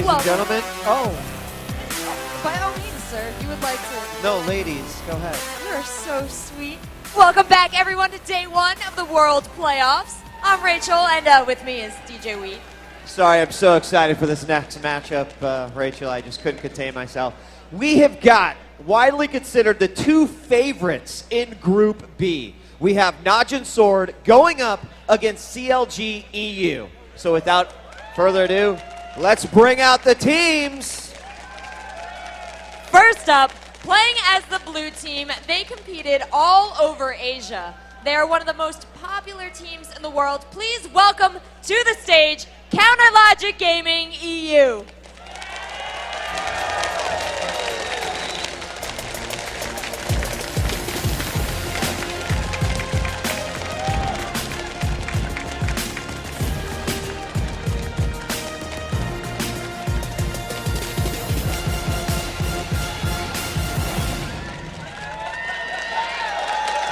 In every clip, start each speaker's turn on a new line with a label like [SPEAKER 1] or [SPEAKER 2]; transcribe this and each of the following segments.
[SPEAKER 1] ladies and gentlemen. Oh.
[SPEAKER 2] By all means, sir, if you would like to.
[SPEAKER 1] No, ladies, go ahead.
[SPEAKER 2] You're so sweet. Welcome back, everyone, to day one of the World Playoffs. I'm Rachel, and with me is DJ.eu.
[SPEAKER 1] Sorry, I'm so excited for this next matchup, Rachel. I just couldn't contain myself. We have got widely considered the two favorites in Group B. We have Najin Sword going up against CLG.eu. So without further ado, let's bring out the teams.
[SPEAKER 2] First up, playing as the blue team, they competed all over Asia. They are one of the most popular teams in the world. Please welcome to the stage Counter Logic Gaming EU.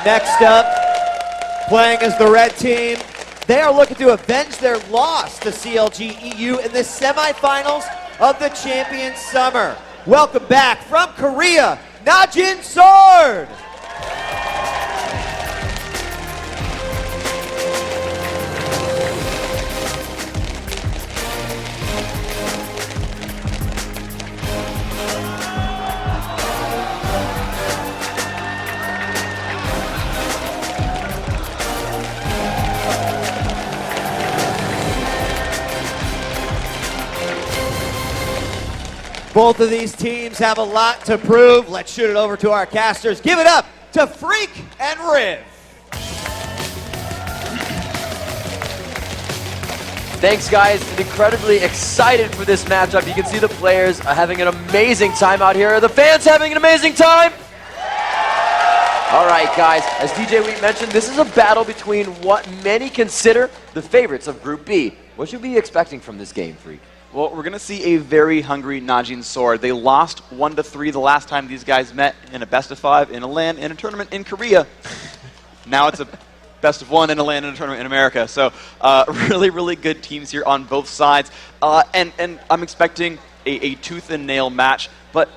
[SPEAKER 1] Next up, playing as the red team, they are looking to avenge their loss to CLG.eu in the semifinals of the Champions Summer. Welcome back from Korea, Najin Sword! Both of these teams have a lot to prove. Let's shoot it over to our casters. Give it up to Freak and Riv.
[SPEAKER 3] Thanks, guys. Incredibly excited for this matchup. You can see the players are having an amazing time out here. Are the fans having an amazing time? All right, guys. As DJ.eu mentioned, this is a battle between what many consider the favorites of Group B. What should we be expecting from this game, Freak?
[SPEAKER 4] Well, we're going to see a very hungry Najin Sword. They lost 1-3 the last time these guys met in a best-of-5 in a LAN in a tournament in Korea. Now it's a best-of-1 in a LAN in a tournament in America. So really, really good teams here on both sides. And I'm expecting a tooth-and-nail match. But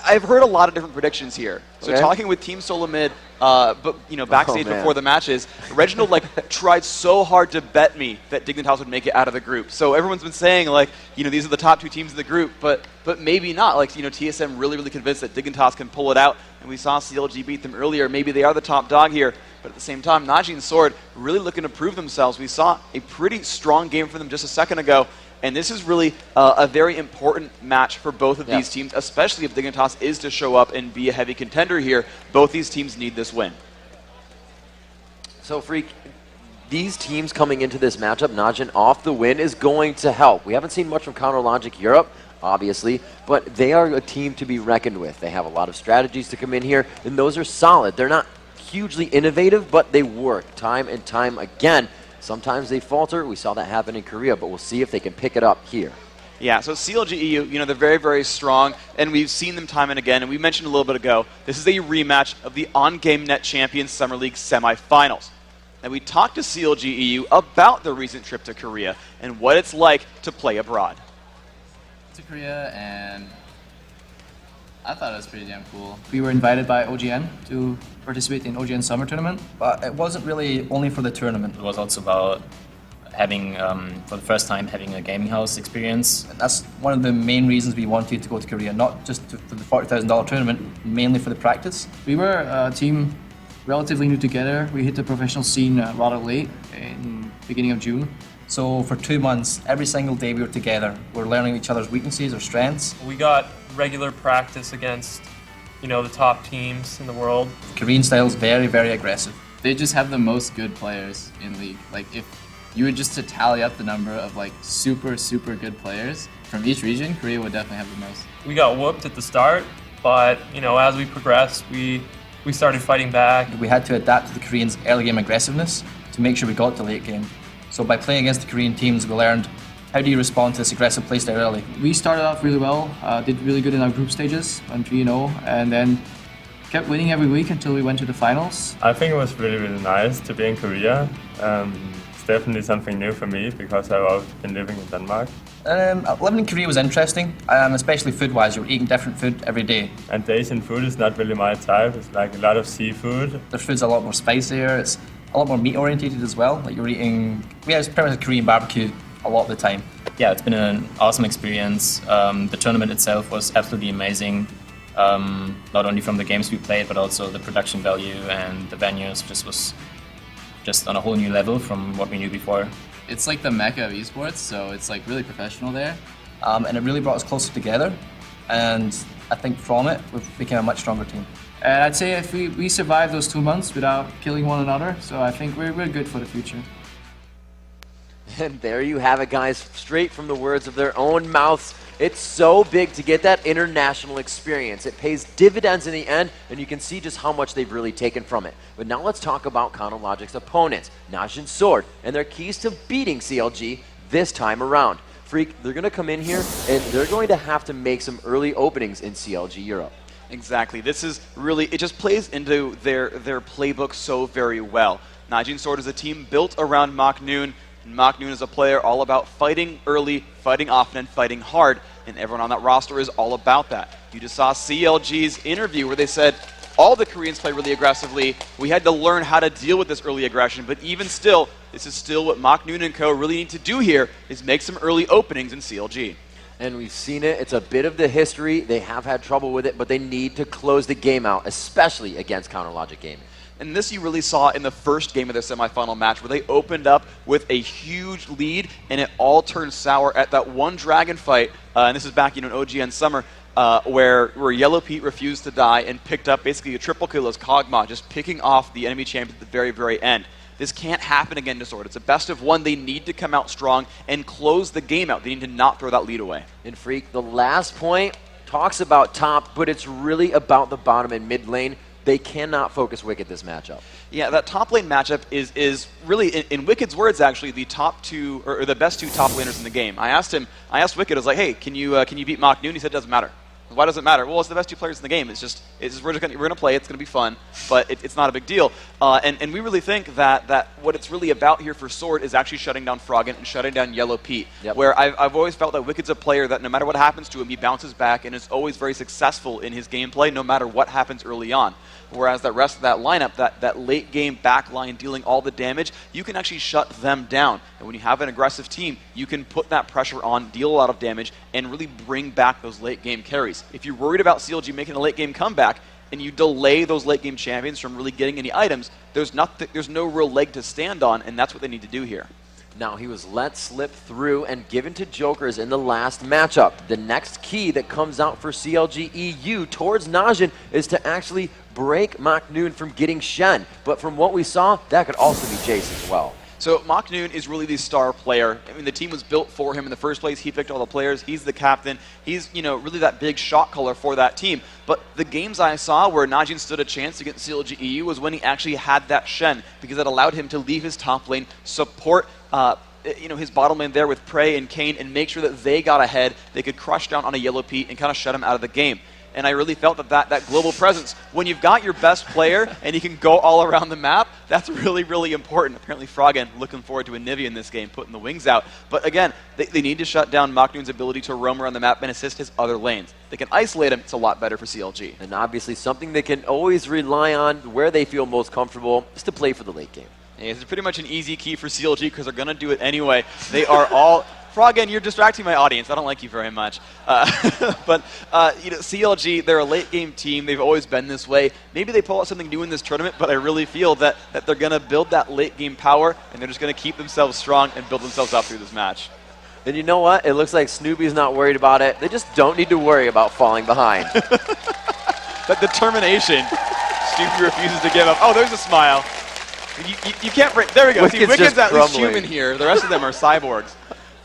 [SPEAKER 4] I've heard a lot of different predictions here. So talking with Team Solomid, but backstage before the matches, Reginald tried so hard to bet me that Dignitas would make it out of the group. So everyone's been saying these are the top two teams in the group, but maybe not. TSM really convinced that Dignitas can pull it out, and we saw CLG beat them earlier. Maybe they are the top dog here, but at the same time, Najin Sword really looking to prove themselves. We saw a pretty strong game for them just a second ago. And this is really a very important match for both of these teams, especially if Dignitas is to show up and be a heavy contender here. Both these teams need this win.
[SPEAKER 3] So, Freak, these teams coming into this matchup, Najin off the win, is going to help. We haven't seen much from Counter Logic Europe, obviously, but they are a team to be reckoned with. They have a lot of strategies to come in here, and those are solid. They're not hugely innovative, but they work time and time again. Sometimes they falter. We saw that happen in Korea, but we'll see if they can pick it up here.
[SPEAKER 4] Yeah, so CLG.eu, they're very, very strong, and we've seen them time and again, and we mentioned a little bit ago, this is a rematch of the on-GameNet Champions Summer League semifinals. And we talked to CLG.eu about their recent trip to Korea and what it's like to play abroad.
[SPEAKER 5] To Korea, and I thought it was pretty damn cool. We were invited by OGN to participate in OGN Summer Tournament, but it wasn't really only for the tournament.
[SPEAKER 6] It was also about having, for the first time, having a gaming house experience.
[SPEAKER 5] And that's one of the main reasons we wanted to go to Korea, not just for the $40,000 tournament, mainly for the practice. We were a team relatively new together. We hit the professional scene rather late, in beginning of June. So for 2 months, every single day we were together. We're learning each other's weaknesses or strengths.
[SPEAKER 7] We got regular practice against, the top teams in the world.
[SPEAKER 5] Korean style is very, very aggressive.
[SPEAKER 8] They just have the most good players in league. If you were just to tally up the number of super, super good players from each region, Korea would definitely have the most.
[SPEAKER 7] We got whooped at the start, but as we progressed, we started fighting back.
[SPEAKER 5] We had to adapt to the Koreans' early game aggressiveness to make sure we got to late game. So by playing against the Korean teams, we learned how do you respond to this aggressive playstyle early. We started off really well, did really good in our group stages, went 3-0, and then kept winning every week until we went to the finals.
[SPEAKER 9] I think it was really, really nice to be in Korea. It's definitely something new for me because I've always been living in Denmark.
[SPEAKER 5] Living in Korea was interesting, especially food-wise. You were eating different food every day.
[SPEAKER 9] And Asian food is not really my type. It's like a lot of seafood.
[SPEAKER 5] Their food's a lot more spicier. It's a lot more meat-orientated as well. Like you're eating, we had pretty much a Korean barbecue a lot of the time.
[SPEAKER 6] Yeah, it's been an awesome experience. The tournament itself was absolutely amazing. Not only from the games we played, but also the production value and the venues was just on a whole new level from what we knew before.
[SPEAKER 8] It's like the mecca of esports, so it's like really professional there.
[SPEAKER 5] And it really brought us closer together. And I think from it, we became a much stronger team. I'd say if we survived those 2 months without killing one another, so I think we're good for the future.
[SPEAKER 3] And there you have it, guys, straight from the words of their own mouths. It's so big to get that international experience. It pays dividends in the end, and you can see just how much they've really taken from it. But now let's talk about Counterlogic's opponents, Najin Sword, and their keys to beating CLG this time around. Freak, they're going to come in here, and they're going to have to make some early openings in CLG Europe.
[SPEAKER 4] Exactly. This is really, it just plays into their playbook so very well. Najin Sword is a team built around Mach Noon. Mach Noon is a player all about fighting early, fighting often, and fighting hard, and everyone on that roster is all about that. You just saw CLG's interview where they said, all the Koreans play really aggressively. We had to learn how to deal with this early aggression, but even still, this is still what Mach Noon and co. really need to do here, is make some early openings in CLG.
[SPEAKER 3] And we've seen it. It's a bit of the history. They have had trouble with it, but they need to close the game out, especially against Counterlogic Gaming.
[SPEAKER 4] And this you really saw in the first game of the semifinal match where they opened up with a huge lead and it all turned sour at that one dragon fight. And this is back in OGN Summer where Yellow Pete refused to die and picked up basically a triple kill as Kog'Maw, just picking off the enemy champion at the very, very end. This can't happen again to Sword. It's a best of one. They need to come out strong and close the game out. They need to not throw that lead away.
[SPEAKER 3] And Freak, the last point talks about top, but it's really about the bottom and mid lane. They cannot focus Wicked this matchup.
[SPEAKER 4] Yeah, that top lane matchup is really, in Wicked's words, actually, the top two, or the best two top laners in the game. I asked Wicked, I was like, hey, can you beat Mach Noon? He said it doesn't matter. Why does it matter? Well, it's the best two players in the game. It's just we're gonna play. It's gonna be fun, but it's not a big deal. And we really think that what it's really about here for Sword is actually shutting down Froggen and shutting down Yellow Pete.
[SPEAKER 3] Yep.
[SPEAKER 4] Where I've always felt that Wicked's a player that no matter what happens to him, he bounces back and is always very successful in his gameplay, no matter what happens early on. Whereas the rest of that lineup, that late game back line dealing all the damage, you can actually shut them down. And when you have an aggressive team, you can put that pressure on, deal a lot of damage, and really bring back those late game carries. If you're worried about CLG making a late game comeback, and you delay those late game champions from really getting any items, there's no real leg to stand on, and that's what they need to do here.
[SPEAKER 3] Now, he was let slip through and given to Jokers in the last matchup. The next key that comes out for CLG.eu towards Najin is to actually break Mach Noon from getting Shen. But from what we saw, that could also be Jace as well.
[SPEAKER 4] So Mach Noon is really the star player. I mean, the team was built for him in the first place. He picked all the players. He's the captain. He's, really that big shot caller for that team. But the games I saw where Najin stood a chance against CLG.eu was when he actually had that Shen, because it allowed him to leave his top lane, support his bottom lane there with Prey and Kayn, and make sure that they got ahead. They could crush down on a Yellow Pete and kind of shut him out of the game. And I really felt that global presence, when you've got your best player and he can go all around the map, that's really, really important. Apparently Froggen looking forward to a Nivea in this game, putting the wings out. But again, they need to shut down Mach Noon's ability to roam around the map and assist his other lanes. They can isolate him, it's a lot better for CLG.
[SPEAKER 3] And obviously something they can always rely on where they feel most comfortable is to play for the late game.
[SPEAKER 4] Yeah, it's pretty much an easy key for CLG because they're going to do it anyway. They are all... Froggen, you're distracting my audience. I don't like you very much. But CLG, they're a late-game team. They've always been this way. Maybe they pull out something new in this tournament, but I really feel that they're going to build that late-game power, and they're just going to keep themselves strong and build themselves up through this match.
[SPEAKER 3] And you know what? It looks like Snoopy's not worried about it. They just don't need to worry about falling behind.
[SPEAKER 4] That determination. Snoopy refuses to give up. Oh, there's a smile. You can't break. There we go. See, Wicked's at least human here. The rest of them are cyborgs.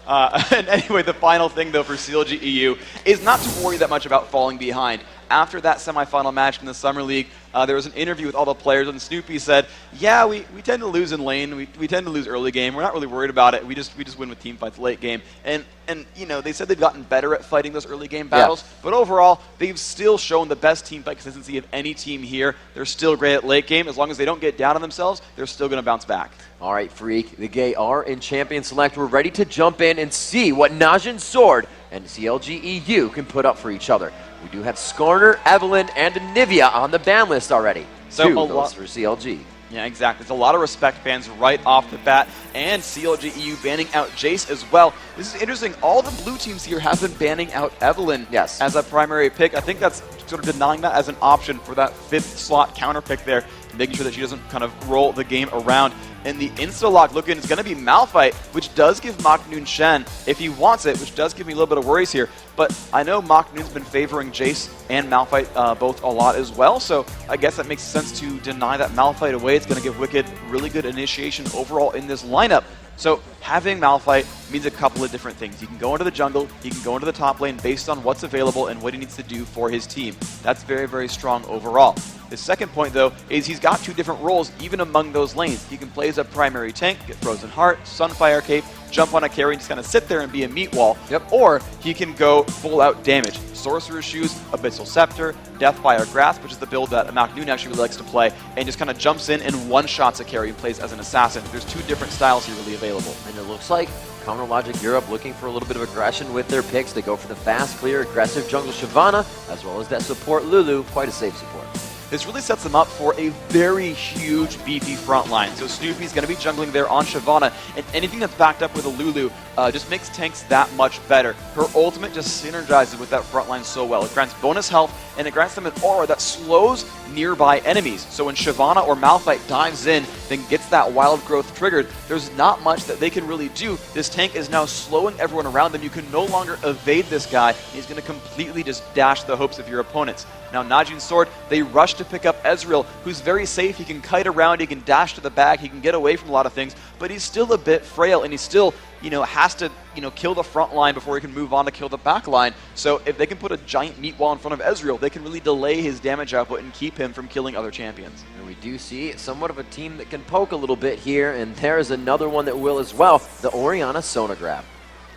[SPEAKER 4] And anyway, the final thing, though, for CLG.eu is not to worry that much about falling behind. After that semifinal match in the Summer League, there was an interview with all the players, and Snoopy said, yeah, we tend to lose in lane. We tend to lose early game. We're not really worried about it. We just win with team fights late game. And they said they've gotten better at fighting those early game battles, but overall, they've still shown the best team fight consistency of any team here. They're still great at late game. As long as they don't get down on themselves, they're still going to bounce back.
[SPEAKER 3] All right, Freak, the Gay are in Champion Select. We're ready to jump in and see what Najin Sword and CLG.eu can put up for each other. We do have Skarner, Evelyn, and Nivea on the ban list already.
[SPEAKER 4] So
[SPEAKER 3] Two goes for CLG.
[SPEAKER 4] Yeah, exactly. It's a lot of respect bans right off the bat, and CLG.eu banning out Jace as well. This is interesting. All the blue teams here have been banning out Evelyn as a primary pick. I think that's sort of denying that as an option for that 5th slot counter pick there, making sure that she doesn't kind of roll the game around. And the insta-lock looking is going to be Malphite, which does give Mach Noon Shen, if he wants it, which does give me a little bit of worries here. But I know Mach Noon's been favoring Jace and Malphite both a lot as well, so I guess that makes sense to deny that Malphite away. It's going to give Wicked really good initiation overall in this lineup. So having Malphite means a couple of different things. He can go into the jungle, he can go into the top lane based on what's available and what he needs to do for his team. That's very, very strong overall. The second point, though, is he's got 2 different roles even among those lanes. He can play as a primary tank, get Frozen Heart, Sunfire Cape, jump on a carry and just kind of sit there and be a meat wall. Or he can go full out damage. Sorcerer's Shoes, Abyssal Scepter, Deathfire Grasp, which is the build that Mach Noon actually really likes to play, and just kind of jumps in and one-shots a carry and plays as an assassin. There's 2 different styles here really available.
[SPEAKER 3] And it looks like Counter Logic Europe looking for a little bit of aggression with their picks. They go for the fast, clear, aggressive jungle Shyvana, as well as that support Lulu, quite a safe support.
[SPEAKER 4] This really sets them up for a very huge, beefy front line. So Snoopy's going to be jungling there on Shyvana, and anything that's backed up with a Lulu just makes tanks that much better. Her ultimate just synergizes with that front line so well. It grants bonus health, and it grants them an aura that slows nearby enemies. So when Shyvana or Malphite dives in, then gets that wild growth triggered, there's not much that they can really do. This tank is now slowing everyone around them. You can no longer evade this guy. He's going to completely just dash the hopes of your opponents. Now Najin Sword, they rush to pick up Ezreal, who's very safe. He can kite around, he can dash to the back, he can get away from a lot of things, but he's still a bit frail, and he still, has to, kill the front line before he can move on to kill the back line. So if they can put a giant meat wall in front of Ezreal, they can really delay his damage output and keep him from killing other champions.
[SPEAKER 3] And we do see somewhat of a team that can poke a little bit here, and there is another one that will as well, the Orianna Sonograb.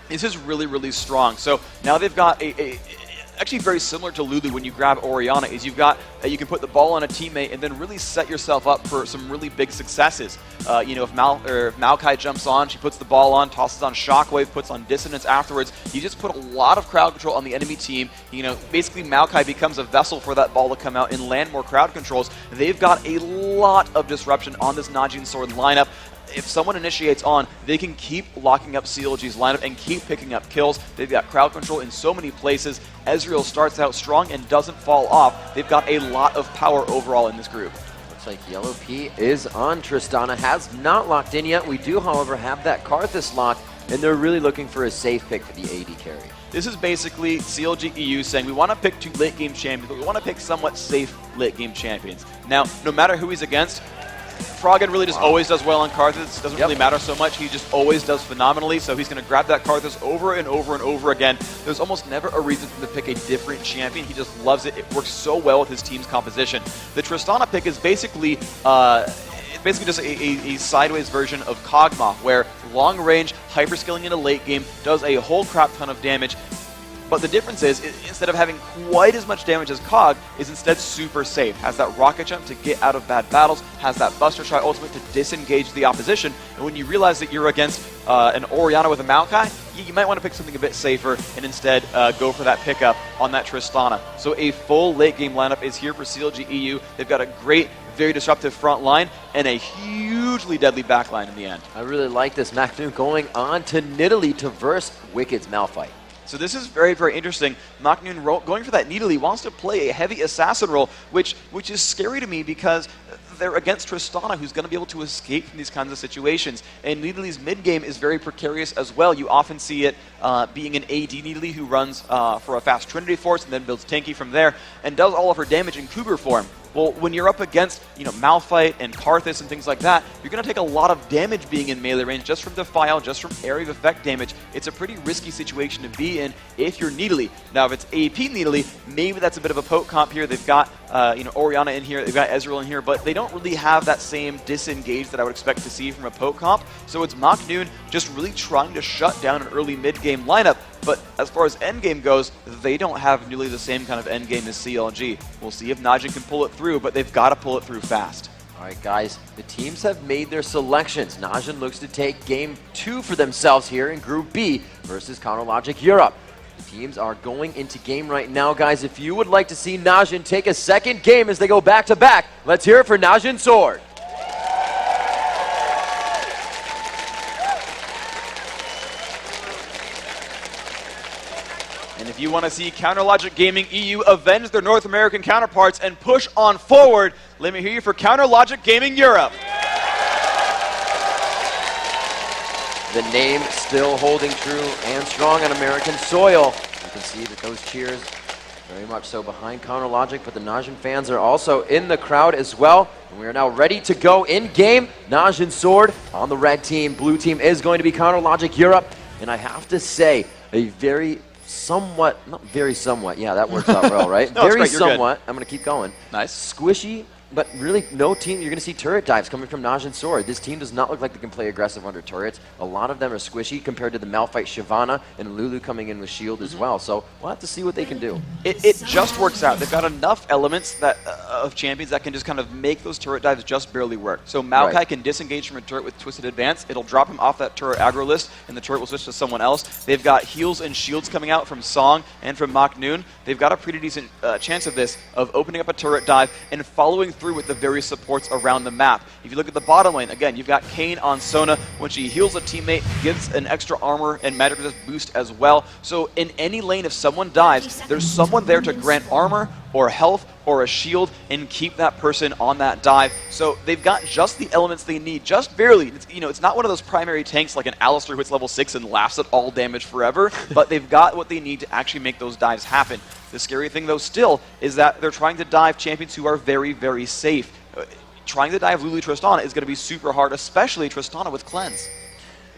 [SPEAKER 4] This is really, really strong. So now they've got actually very similar to Lulu when you grab Orianna, is you've got, you can put the ball on a teammate and then really set yourself up for some really big successes. If Maokai jumps on, she puts the ball on, tosses on Shockwave, puts on Dissonance afterwards. You just put a lot of crowd control on the enemy team. Basically Maokai becomes a vessel for that ball to come out and land more crowd controls. They've got a lot of disruption on this Najin Sword lineup. If someone initiates on, they can keep locking up CLG's lineup and keep picking up kills. They've got crowd control in so many places. Ezreal starts out strong and doesn't fall off. They've got a lot of power overall in this group.
[SPEAKER 3] Looks like Yellow P is on Tristana, has not locked in yet. We do, however, have that Karthus lock, and they're really looking for a safe pick for the AD carry.
[SPEAKER 4] This is basically CLG.eu saying we want to pick 2 late game champions, but we want to pick somewhat safe late game champions. Now, no matter who he's against, Froggen really just always does well on Karthus. It doesn't really matter so much. He just always does phenomenally, so he's going to grab that Karthus over and over and over again. There's almost never a reason for him to pick a different champion. He just loves it. It works so well with his team's composition. The Tristana pick is basically just a sideways version of Kog'Maw, where long range, hyperscaling in a late game, does a whole crap ton of damage. But the difference is, instead of having quite as much damage as Cog, is instead super safe. Has that rocket jump to get out of bad battles, has that Buster Try ultimate to disengage the opposition, and when you realize that you're against an Orianna with a Maokai, you might want to pick something a bit safer and instead go for that pickup on that Tristana. So a full late game lineup is here for CLG.eu. They've got a great, very disruptive front line and a hugely deadly back line in the end.
[SPEAKER 3] I really like this. Mach Noon going on to Nidalee to verse Wicked's Malphite.
[SPEAKER 4] So this is very, very interesting. Mach Noon going for that Nidalee wants to play a heavy assassin role, which is scary to me because they're against Tristana, who's going to be able to escape from these kinds of situations. And Nidalee's mid game is very precarious as well. You often see it being an AD Nidalee who runs for a fast Trinity Force and then builds tanky from there and does all of her damage in Cougar form. Well, when you're up against, Malphite and Karthus and things like that, you're going to take a lot of damage being in melee range just from Defile, just from area of effect damage. It's a pretty risky situation to be in if you're Needly. Now, if it's AP Needly, maybe that's a bit of a poke comp here. They've got, Orianna in here, they've got Ezreal in here, but they don't really have that same disengage that I would expect to see from a poke comp. So it's Maknoon just really trying to shut down an early mid-game lineup. But as far as endgame goes, they don't have nearly the same kind of endgame as CLG. We'll see if Najin can pull it through, but they've got to pull it through fast.
[SPEAKER 3] All right, guys, the teams have made their selections. Najin looks to take game 2 for themselves here in Group B versus CounterLogic Europe. The teams are going into game right now, guys. If you would like to see Najin take a second game as they go back-to-back, let's hear it for Najin Sword.
[SPEAKER 4] And if you want to see CounterLogic Gaming EU avenge their North American counterparts and push on forward, let me hear you for CounterLogic Gaming Europe.
[SPEAKER 3] The name still holding true and strong on American soil. You can see that those cheers very much so behind CounterLogic, but the Najin fans are also in the crowd as well. And we are now ready to go in game. Najin Sword on the red team. Blue team is going to be CounterLogic Europe. And I have to say, a very somewhat, not very somewhat, yeah, that works out well, right?
[SPEAKER 4] No,
[SPEAKER 3] very
[SPEAKER 4] it's great. You're
[SPEAKER 3] somewhat.
[SPEAKER 4] good.
[SPEAKER 3] I'm going to keep going.
[SPEAKER 4] Nice.
[SPEAKER 3] Squishy, but really no team. You're going to see turret dives coming from Najin Sword. This team does not look like they can play aggressive under turrets. A lot of them are squishy compared to the Malphite Shyvana and Lulu coming in with shield as well. So we'll have to see what they can do.
[SPEAKER 4] It just works out. They've got enough elements that of champions that can just kind of make those turret dives just barely work. So Maokai can disengage from a turret with Twisted Advance. It'll drop him off that turret aggro list, and the turret will switch to someone else. They've got heals and shields coming out from Song and from Maknoon. They've got a pretty decent chance of this, of opening up a turret dive and following through with the various supports around the map. If you look at the bottom lane, again, you've got Kayn on Sona. When she heals a teammate, gives an extra armor and magic resist boost as well. So in any lane, if someone dies, there's someone there to grant armor or health or a shield and keep that person on that dive. So they've got just the elements they need, just barely. It's not one of those primary tanks like an Alistar who hits level 6 and laughs at all damage forever, but they've got what they need to actually make those dives happen. The scary thing, though, still, is that they're trying to dive champions who are very, very safe. Trying to dive Lulu Tristana is going to be super hard, especially Tristana with Cleanse.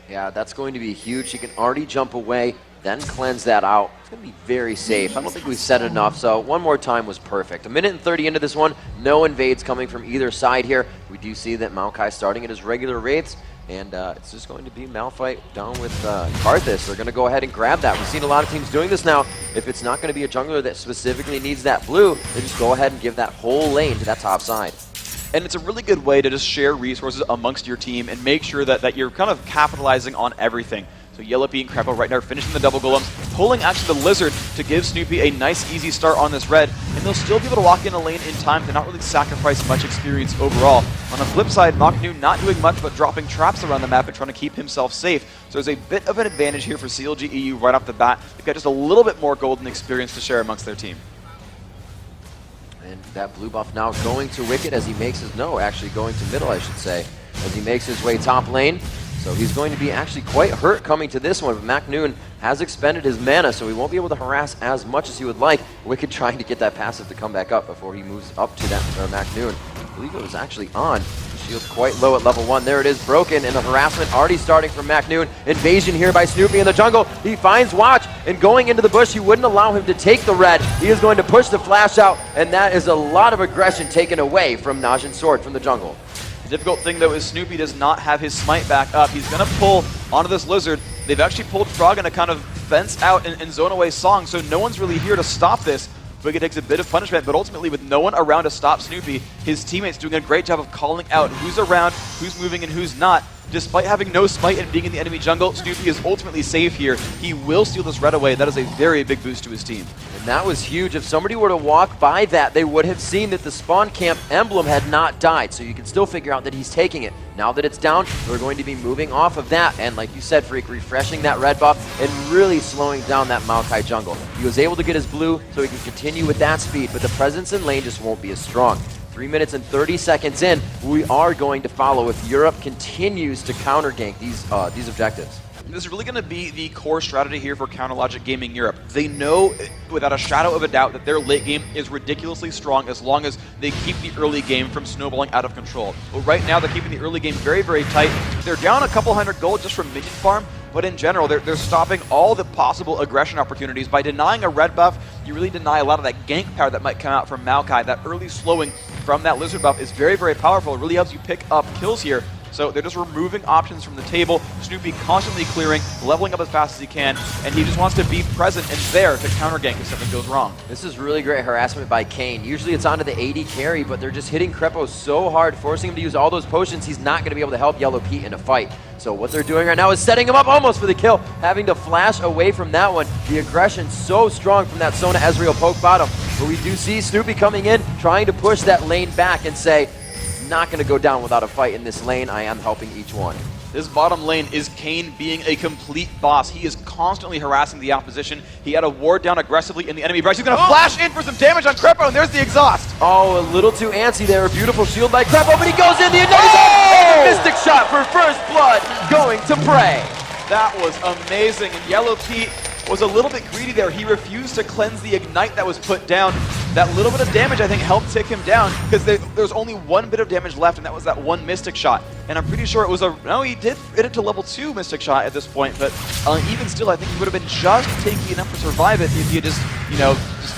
[SPEAKER 3] Yeah, that's going to be huge. She can already jump away, then cleanse that out. It's going to be very safe. I don't think we've said it enough, so one more time was perfect. A minute and 30 into this one, no invades coming from either side here. We do see that Maokai starting at his regular rates, and it's just going to be Malphite down with Karthus. They're going to go ahead and grab that. We've seen a lot of teams doing this now. If it's not going to be a jungler that specifically needs that blue, they just go ahead and give that whole lane to that top side.
[SPEAKER 4] And it's a really good way to just share resources amongst your team and make sure that you're kind of capitalizing on everything. So Yellowpea and Crappo right now finishing the double golems, pulling actually the Lizard to give Snoopy a nice easy start on this red, and they'll still be able to walk in a lane in time to not really sacrifice much experience overall. On the flip side, Maknoon not doing much but dropping traps around the map and trying to keep himself safe. So there's a bit of an advantage here for CLG.eu right off the bat. They've got just a little bit more golden experience to share amongst their team.
[SPEAKER 3] And that blue buff now going to Wicked as he makes his, actually going to middle, I should say, as he makes his way top lane. So he's going to be actually quite hurt coming to this one, but Maknoon has expended his mana, so he won't be able to harass as much as he would like. Wicked trying to get that passive to come back up before he moves up to that Maknoon. I believe it was actually on. Shield quite low at level 1. There it is, broken, and the harassment already starting from Maknoon. Invasion here by Snoopy in the jungle. He finds Watch, and going into the bush, he wouldn't allow him to take the red. He is going to push the flash out, and that is a lot of aggression taken away from Najin Sword from the jungle.
[SPEAKER 4] The difficult thing, though, is Snoopy does not have his smite back up. He's going to pull onto this Lizard. They've actually pulled Frog in to kind of fence out and zone away Song, so no one's really here to stop this. Wicked takes a bit of punishment, but ultimately with no one around to stop Snoopy, his teammates doing a great job of calling out who's around, who's moving, and who's not. Despite having no smite and being in the enemy jungle, Snoopy is ultimately safe here. He will steal this red away. That is a very big boost to his team.
[SPEAKER 3] And that was huge. If somebody were to walk by that, they would have seen that the spawn camp emblem had not died. So you can still figure out that he's taking it. Now that it's down, we're going to be moving off of that. And like you said, Freak, refreshing that red buff and really slowing down that Maokai jungle. He was able to get his blue so he can continue with that speed, but the presence in lane just won't be as strong. 3 minutes and 30 seconds in, we are going to follow if Europe continues to counter gank these objectives.
[SPEAKER 4] This is really going to be the core strategy here for CounterLogic Gaming Europe. They know, without a shadow of a doubt, that their late game is ridiculously strong as long as they keep the early game from snowballing out of control. But right now, they're keeping the early game very, very tight. They're down a couple hundred gold just from minion farm, but in general, they're stopping all the possible aggression opportunities. By denying a red buff, you really deny a lot of that gank power that might come out from Maokai. That early slowing from that lizard buff is very, very powerful. It really helps you pick up kills here. So they're just removing options from the table. Snoopy constantly clearing, leveling up as fast as he can, and he just wants to be present and there to counter gank if something goes wrong.
[SPEAKER 3] This is really great harassment by Kane. Usually it's onto the AD carry, but they're just hitting Crepo so hard, forcing him to use all those potions. He's not going to be able to help Yellow Pete in a fight. So what they're doing right now is setting him up almost for the kill, having to flash away from that one. The aggression so strong from that Sona Ezreal poke bottom. But we do see Snoopy coming in, trying to push that lane back and say, not going to go down without a fight in this lane. I am helping each one.
[SPEAKER 4] This bottom lane is Kane being a complete boss. He is constantly harassing the opposition. He had a ward down aggressively in the enemy branch. He's going to flash in for some damage on Crepo, and there's the exhaust.
[SPEAKER 3] Oh, a little too antsy there. A beautiful shield by Crepo, but he goes in the Ignite. Mystic shot for first blood going to Prey.
[SPEAKER 4] That was amazing, and Yellow Pete was a little bit greedy there. He refused to cleanse the Ignite that was put down. That little bit of damage, I think, helped tick him down, because there's only one bit of damage left, and that was that one Mystic shot. And I'm pretty sure it was no, he did hit it to level 2 Mystic shot at this point, but even still, I think he would have been just tanky enough to survive it if he had just, just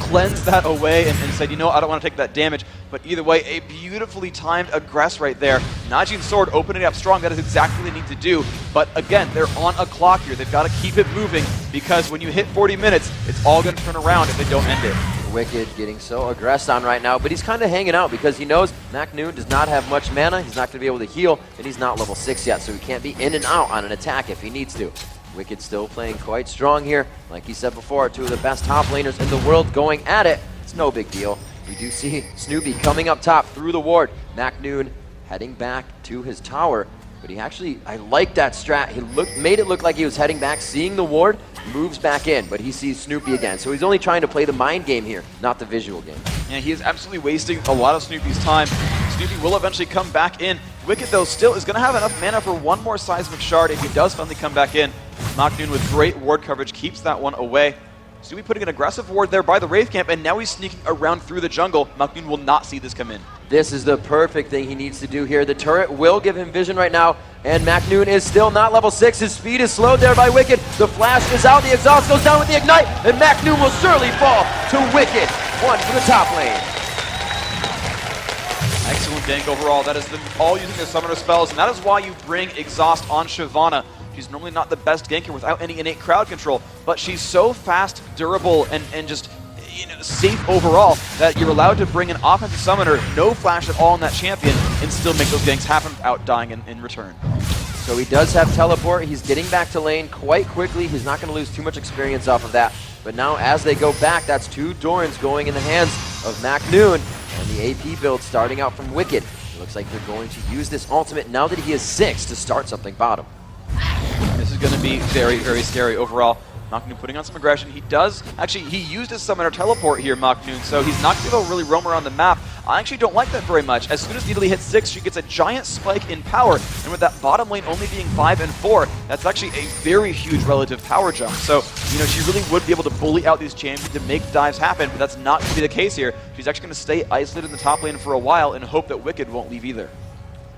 [SPEAKER 4] cleansed that away and said, I don't want to take that damage. But either way, a beautifully timed aggress right there. Najin's sword opening up strong. That is exactly what they need to do. But again, they're on a clock here. They've got to keep it moving, because when you hit 40 minutes, it's all going to turn around if they don't end it.
[SPEAKER 3] Wicked getting so aggressed on right now, but he's kind of hanging out because he knows MacNoon does not have much mana. He's not going to be able to heal, and he's not level 6 yet, so he can't be in and out on an attack if he needs to. Wicked still playing quite strong here. Like he said before, two of the best top laners in the world going at it. It's no big deal. We do see Snoopy coming up top through the ward. MacNoon heading back to his tower. But he actually, I like that strat. He made it look like he was heading back, seeing the ward, moves back in, but he sees Snoopy again. So he's only trying to play the mind game here, not the visual game.
[SPEAKER 4] Yeah, he is absolutely wasting a lot of Snoopy's time. Snoopy will eventually come back in. Wicked, though, still is going to have enough mana for one more Seismic Shard if he does finally come back in. MacNoon with great ward coverage keeps that one away. Snoopy putting an aggressive ward there by the Wraith Camp, and now he's sneaking around through the jungle. MacNoon will not see this come in.
[SPEAKER 3] This is the perfect thing he needs to do here. The turret will give him vision right now, and MacNoon is still not level 6. His speed is slowed there by Wicked. The flash is out, the exhaust goes down with the Ignite, and MacNoon will surely fall to Wicked. One for the top lane.
[SPEAKER 4] Excellent gank overall. That is them all using their summoner spells, and that is why you bring Exhaust on Shyvana. She's normally not the best ganker without any innate crowd control, but she's so fast, durable, and just safe overall that you're allowed to bring an offensive summoner, no flash at all on that champion, and still make those ganks happen without dying in return.
[SPEAKER 3] So he does have teleport. He's getting back to lane quite quickly. He's not going to lose too much experience off of that. But now as they go back, that's 2 Dorans going in the hands of MacNoon, and the AP build starting out from Wicked. It looks like they're going to use this ultimate now that he is 6 to start something bottom.
[SPEAKER 4] This is going to be very, very scary overall. MacNoon putting on some aggression. He used his summoner teleport here, MacNoon, so he's not going to be able to really roam around the map. I actually don't like that very much. As soon as Needly hits 6, she gets a giant spike in power, and with that bottom lane only being 5 and 4, that's actually a very huge relative power jump. So, she really would be able to bully out these champions and make dives happen, but that's not going to be the case here. She's actually going to stay isolated in the top lane for a while and hope that Wicked won't leave either.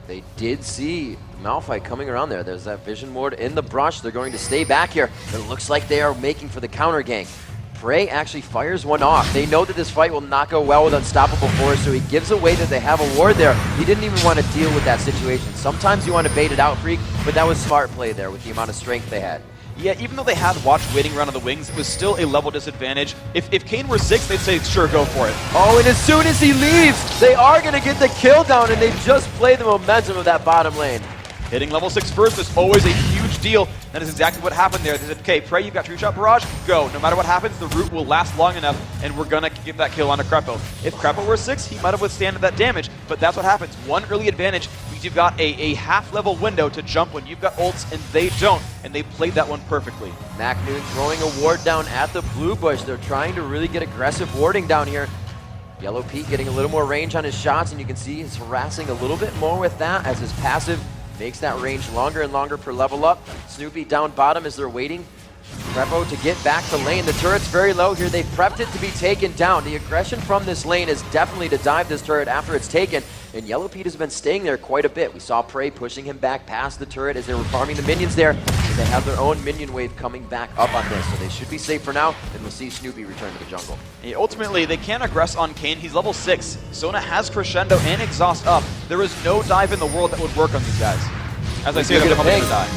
[SPEAKER 3] They did see Malphite coming around there. There's that vision ward in the brush. They're going to stay back here. It looks like they are making for the counter gank. Prey actually fires one off. They know that this fight will not go well with Unstoppable Force, so he gives away that they have a ward there. He didn't even want to deal with that situation. Sometimes you want to bait it out, Freak, but that was smart play there with the amount of strength they had.
[SPEAKER 4] Yeah, even though they had Watch waiting around on the wings, it was still a level disadvantage. If Kane were 6, they'd say, sure, go for it.
[SPEAKER 3] Oh, and as soon as he leaves, they are going to get the kill down, and they just play the momentum of that bottom lane.
[SPEAKER 4] Hitting level 6 first is always a huge deal. That is exactly what happened there. They said, okay, Prey, you've got True Shot Barrage, go. No matter what happens, the root will last long enough, and we're going to give that kill onto Crepo. If Crepo were 6, he might have withstanded that damage, but that's what happens. One early advantage means you've got a half-level window to jump when you've got ults, and they don't, and they played that one perfectly.
[SPEAKER 3] MacNoon throwing a ward down at the blue bush. They're trying to really get aggressive warding down here. Yellow Pete getting a little more range on his shots, and you can see he's harassing a little bit more with that as his passive makes that range longer and longer per level up. Snoopy down bottom as they're waiting. Prepo to get back to lane. The turret's very low here. They've prepped it to be taken down. The aggression from this lane is definitely to dive this turret after it's taken. And Yellow Pete has been staying there quite a bit. We saw Prey pushing him back past the turret as they were farming the minions there. And they have their own minion wave coming back up on this. So they should be safe for now. And we'll see Snoopy return to the jungle.
[SPEAKER 4] Yeah, ultimately, they can't aggress on Kayn. He's level 6. Sona has Crescendo and Exhaust up. There is no dive in the world that would work on these guys. As I say, they're probably going to die.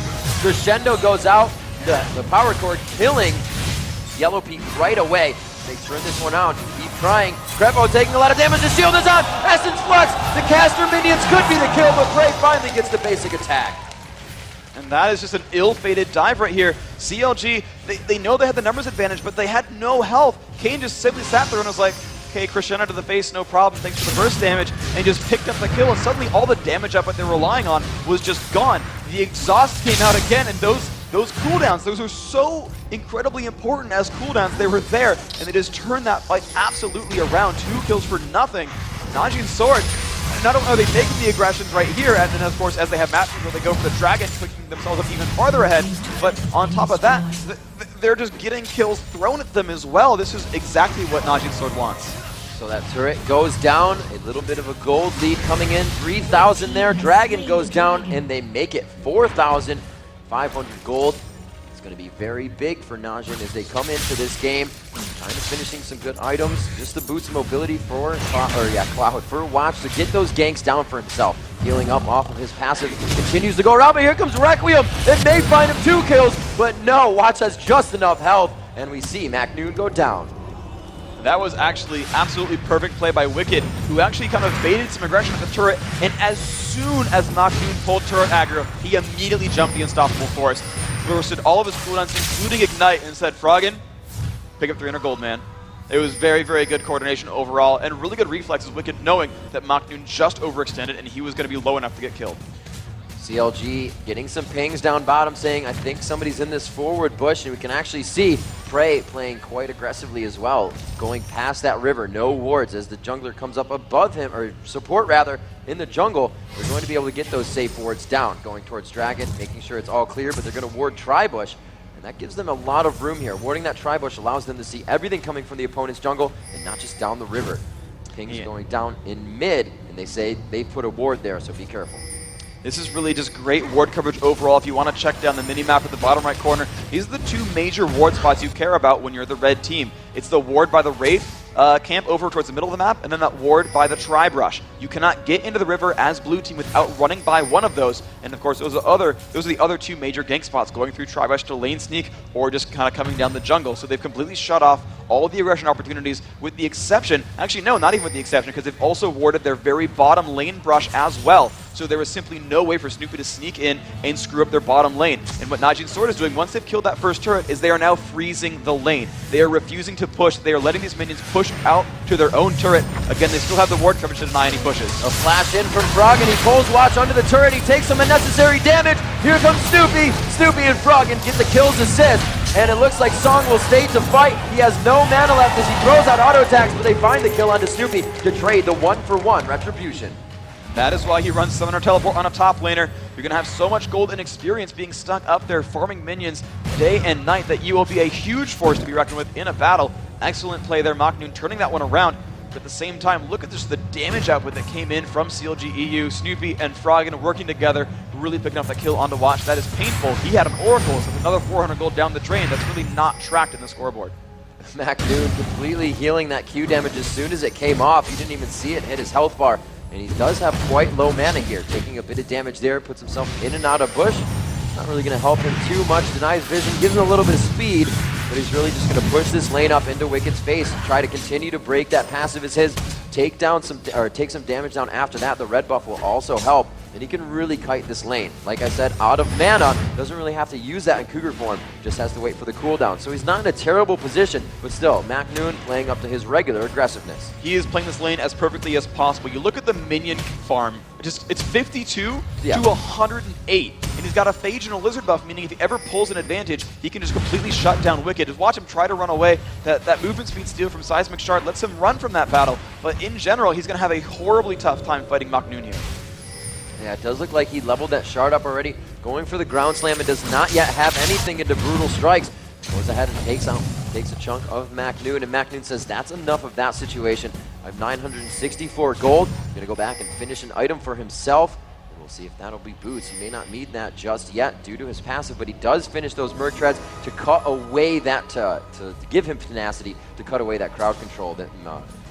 [SPEAKER 3] Crescendo goes out. The power cord killing Yellow Pete right away. They turn this one out. Keep trying. Crepo taking a lot of damage. The shield is on. Essence Flux. The caster minions could be the kill, but Prey finally gets the basic attack.
[SPEAKER 4] And that is just an ill-fated dive right here. CLG, they know they had the numbers advantage, but they had no health. Kayn just simply sat there and was like, okay, Crescendo to the face, no problem, thanks for the burst damage, and just picked up the kill, and suddenly all the damage output they were relying on was just gone. The exhaust came out again, and those cooldowns, those are so incredibly important as cooldowns. They were there, and they just turned that fight absolutely around. 2 kills for nothing. Najin's sword, not only are they making the aggressions right here, and then of course as they have matches where they go for the dragon, picking themselves up even farther ahead, but on top of that, they're just getting kills thrown at them as well. This is exactly what Najin's sword wants.
[SPEAKER 3] So that turret goes down, a little bit of a gold lead coming in, 3,000 there. Dragon goes down, and they make it 4,500 gold. It's going to be very big for Najin as they come into this game. Kind of finishing some good items, just the boots of mobility for Cloud for Watch to get those ganks down for himself. Healing up off of his passive, continues to go around, but here comes Requiem. It may find him 2 kills, but no, Watch has just enough health, and we see Macnoon go down.
[SPEAKER 4] That was actually absolutely perfect play by Wicked, who actually kind of baited some aggression at the turret, and as soon as Macnoon pulled turret aggro, he immediately jumped the Unstoppable Force, bursted all of his cooldowns, including Ignite, and said, Froggen, pick up 300 gold, man. It was very, very good coordination overall, and really good reflexes, Wicked knowing that Macnoon just overextended, and he was going to be low enough to get killed.
[SPEAKER 3] CLG getting some pings down bottom saying, I think somebody's in this forward bush, and we can actually see Prey playing quite aggressively as well, going past that river, no wards as the jungler comes up above him, or support rather, in the jungle. They're going to be able to get those safe wards down, going towards Dragon, making sure it's all clear, but they're going to ward Tribush, and that gives them a lot of room here. Warding that Tribush allows them to see everything coming from the opponent's jungle, and not just down the river. Pings going down in mid, and they say they put a ward there, so be careful.
[SPEAKER 4] This is really just great ward coverage overall. If you want to check down the mini-map at the bottom right corner, these are the 2 major ward spots you care about when you're the red team. It's the ward by the Wraith camp over towards the middle of the map, and then that ward by the Tribrush. You cannot get into the river as blue team without running by one of those, and of course those are the other 2 major gank spots, going through Tribrush to lane sneak or just kind of coming down the jungle. So they've completely shut off all of the aggression opportunities, with the exception, actually no, not even with the exception, because they've also warded their very bottom lane brush as well. So there was simply no way for Snoopy to sneak in and screw up their bottom lane. And what Najin's sword is doing, once they've killed that first turret, is they are now freezing the lane. They are refusing to push. They are letting these minions push out to their own turret. Again, they still have the ward coverage to deny any pushes.
[SPEAKER 3] A flash in from Froggen. He pulls Watch under the turret. He takes some unnecessary damage. Here comes Snoopy. Snoopy and Froggen get the kills assist. And it looks like Song will stay to fight. He has no mana left as he throws out auto attacks, but they find the kill onto Snoopy to trade the 1-for-1 retribution.
[SPEAKER 4] That is why he runs Summoner Teleport on a top laner. You're going to have so much gold and experience being stuck up there farming minions day and night that you will be a huge force to be reckoned with in a battle. Excellent play there, Macnoon turning that one around. But at the same time, look at just the damage output that came in from CLG.eu. Snoopy and Froggen working together, really picking up that kill onto Watch. That is painful. He had an Oracle, so another 400 gold down the drain. That's really not tracked in the scoreboard.
[SPEAKER 3] Macnoon completely healing that Q damage as soon as it came off. He didn't even see it hit his health bar. And he does have quite low mana here, taking a bit of damage there, puts himself in and out of bush. Not really going to help him too much, denies vision, gives him a little bit of speed, but he's really just going to push this lane up into Wicked's face and try to continue to break that passive as his. Take some damage down after that. The red buff will also help, and he can really kite this lane. Like I said, out of mana, doesn't really have to use that in Cougar form, just has to wait for the cooldown. So he's not in a terrible position, but still, Macnoon playing up to his regular aggressiveness.
[SPEAKER 4] He is playing this lane as perfectly as possible. You look at the minion farm, it's 52 to 108. And he's got a Phage and a Lizard buff, meaning if he ever pulls an advantage, he can just completely shut down Wicked. Just watch him try to run away. That movement speed steal from Seismic Shard lets him run from that battle. But in general, he's going to have a horribly tough time fighting Macnoon here.
[SPEAKER 3] Yeah, it does look like he leveled that shard up already. Going for the ground slam and does not yet have anything into brutal strikes. Goes ahead and takes a chunk of MacNoon, and MacNoon says that's enough of that situation. I have 964 gold. Gonna go back and finish an item for himself. And we'll see if that'll be boots. He may not need that just yet due to his passive, but he does finish those Merc Treads to cut away that, to give him tenacity, to cut away that crowd control that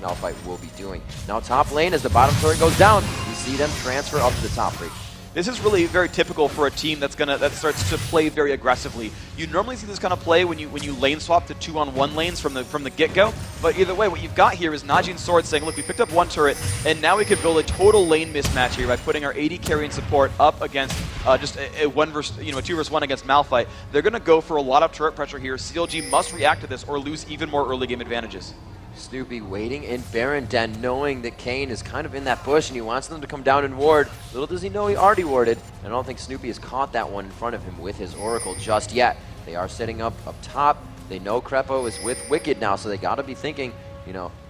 [SPEAKER 3] Malphite will be doing. Now top lane, as the bottom turret goes down, you see them transfer up to the top rate.
[SPEAKER 4] This is really very typical for a team that starts to play very aggressively. You normally see this kind of play when you lane swap to 2-on-1 lanes from the get-go. But either way, what you've got here is Najee and Sword saying, look, we picked up one turret, and now we could build a total lane mismatch here by putting our AD carry and support up against just a 2 versus 1 against Malphite. They're going to go for a lot of turret pressure here. CLG must react to this or lose even more early game advantages.
[SPEAKER 3] Snoopy waiting in Baron Den, knowing that Kane is kind of in that bush and he wants them to come down and ward. Little does he know he already warded. I don't think Snoopy has caught that one in front of him with his Oracle just yet. They are setting up top. They know Crepo is with Wicked now, so they got to be thinking,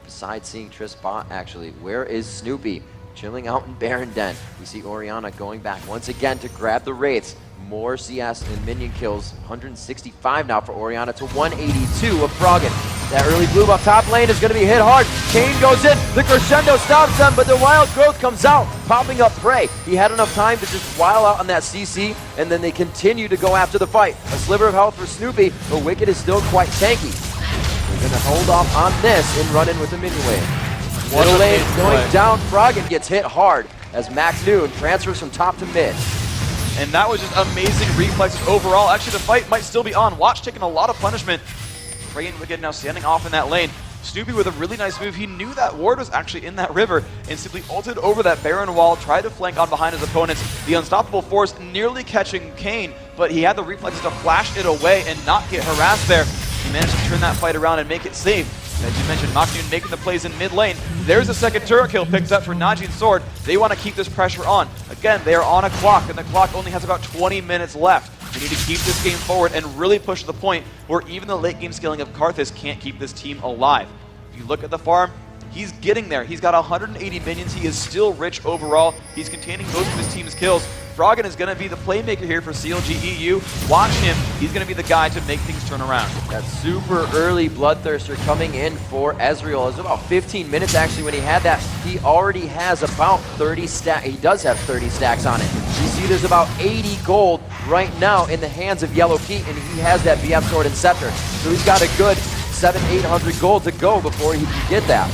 [SPEAKER 3] besides seeing Triss bot, actually, where is Snoopy? Chilling out in Baron Den. We see Orianna going back once again to grab the Wraiths. More CS and minion kills. 165 now for Orianna to 182 of Froggen. That early bloom up top lane is going to be hit hard. Kane goes in. The crescendo stops them, but the wild growth comes out, popping up prey. He had enough time to just while out on that CC, and then they continue to go after the fight. A sliver of health for Snoopy, but Wicked is still quite tanky. We're going to hold off on this and run in with the minion wave. Middle lane going down. Froggen gets hit hard as MacNoon transfers from top to mid.
[SPEAKER 4] And that was just amazing reflexes overall. Actually, the fight might still be on. Watch taking a lot of punishment. Prey and Wicked now standing off in that lane. Snoopy with a really nice move. He knew that ward was actually in that river and simply ulted over that Baron wall, tried to flank on behind his opponents. The unstoppable force nearly catching Kane, but he had the reflexes to flash it away and not get harassed there. He managed to turn that fight around and make it safe. As you mentioned, MacNoon making the plays in mid lane. There's a second turret kill picked up for Najee and Sword. They want to keep this pressure on. Again, they are on a clock, and the clock only has about 20 minutes left. They need to keep this game forward and really push to the point where even the late game scaling of Karthus can't keep this team alive. If you look at the farm, he's getting there. He's got 180 minions. He is still rich overall. He's containing most of his team's kills. Froggen is going to be the playmaker here for CLG.eu. Watch him. He's going to be the guy to make things turn around.
[SPEAKER 3] That super early Bloodthirster coming in for Ezreal. It was about 15 minutes actually when he had that. He already has about 30 stacks. He does have 30 stacks on it. You see there's about 80 gold right now in the hands of Yellow Pete, and he has that BF Sword and Scepter. So he's got a good 700-800 gold to go before he can get that.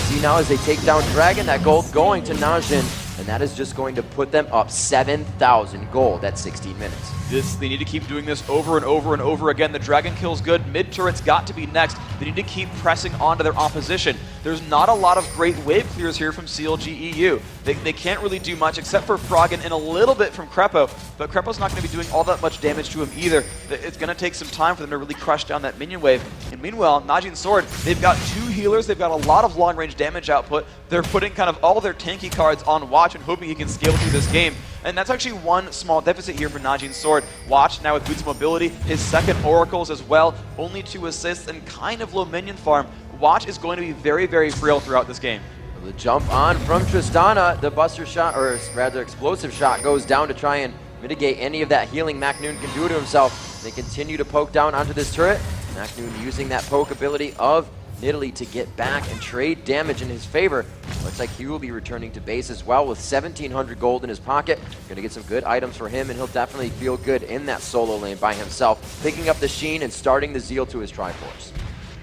[SPEAKER 3] See now as they take down Dragon, that gold going to Najin, and that is just going to put them up 7,000 gold at 16 minutes.
[SPEAKER 4] They need to keep doing this over and over and over again. The Dragon kill's good. Mid turret's got to be next. They need to keep pressing onto their opposition. There's not a lot of great wave clears here from CLG.eu. They can't really do much except for Froggen and a little bit from Crepo, but Crepo's not going to be doing all that much damage to him either. It's going to take some time for them to really crush down that minion wave. And meanwhile, Najee and Sword, they've got 2 healers. They've got a lot of long-range damage output. They're putting kind of all their tanky cards on Watch and hoping he can scale through this game. And that's actually one small deficit here for Najee and Sword. Watch now with Boots Mobility, his second Oracles as well, only 2 assists and kind of low minion farm. Watch is going to be very, very frail throughout this game.
[SPEAKER 3] The jump on from Tristana, the buster shot, or rather explosive shot, goes down to try and mitigate any of that healing MacNoon can do to himself. They continue to poke down onto this turret. MacNoon using that poke ability of Nidalee to get back and trade damage in his favor. Looks like he will be returning to base as well with 1,700 gold in his pocket. Gonna get some good items for him, and he'll definitely feel good in that solo lane by himself, picking up the Sheen and starting the Zeal to his Triforce.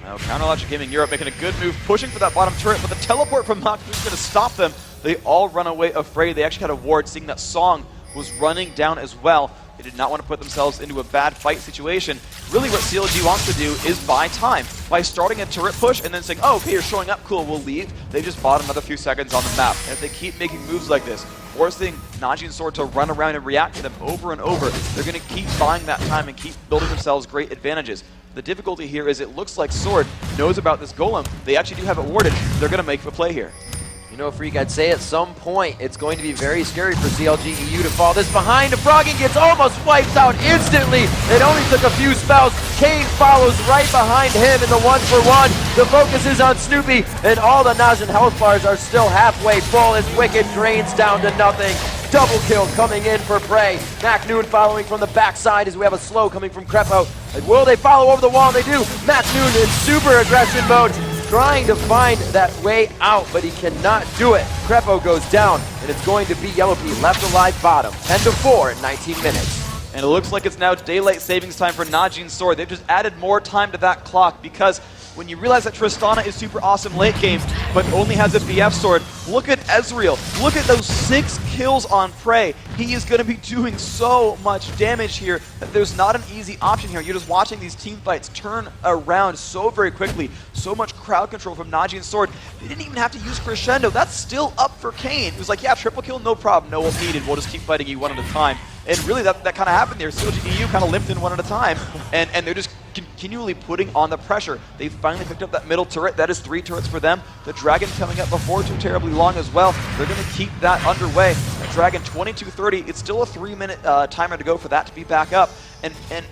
[SPEAKER 4] Now, Counterlogic Gaming Europe making a good move, pushing for that bottom turret, but the teleport from MacNoon is going to stop them. They all run away afraid. They actually had a ward, seeing that Song was running down as well. They did not want to put themselves into a bad fight situation. Really what CLG wants to do is buy time. By starting a turret push and then saying, oh, okay, you're showing up, cool, we'll leave. They just bought another few seconds on the map. And if they keep making moves like this, forcing Najee and Sword to run around and react to them over and over, they're going to keep buying that time and keep building themselves great advantages. The difficulty here is it looks like Sword knows about this golem. They actually do have it warded. They're going to make a play here.
[SPEAKER 3] You know, Freak, I'd say at some point it's going to be very scary for CLG.eu to fall this behind. Froggen gets almost wiped out instantly. It only took a few spells. Kane follows right behind him in the 1-for-1. The focus is on Snoopy, and all the Najin health bars are still halfway full as Wicked drains down to nothing. Double kill coming in for Prey. Mac Noon following from the backside as we have a slow coming from Crepo. And will they follow over the wall? They do. Mac Noon in super aggression mode, trying to find that way out, but he cannot do it. Crepo goes down, and it's going to be Yellowpete left alive bottom. 10-4 in 19 minutes.
[SPEAKER 4] And it looks like it's now daylight savings time for Najin's Sword. They've just added more time to that clock because when you realize that Tristana is super awesome late game, but only has a BF sword, look at Ezreal. Look at those 6 kills on Prey. He is going to be doing so much damage here that there's not an easy option here. You're just watching these team fights turn around so very quickly. So much crowd control from Najin's Sword. They didn't even have to use Crescendo. That's still up for Kane. He was like, yeah, triple kill, no problem. No ult needed. We'll just keep fighting you one at a time. And really, that kind of happened there. CLG.eu kind of limped in one at a time, and they're just continually putting on the pressure. They finally picked up that middle turret. That is 3 turrets for them. The Dragon coming up before too terribly long as well. They're going to keep that underway. That Dragon 22:30. It's still a 3-minute timer to go for that to be back up. And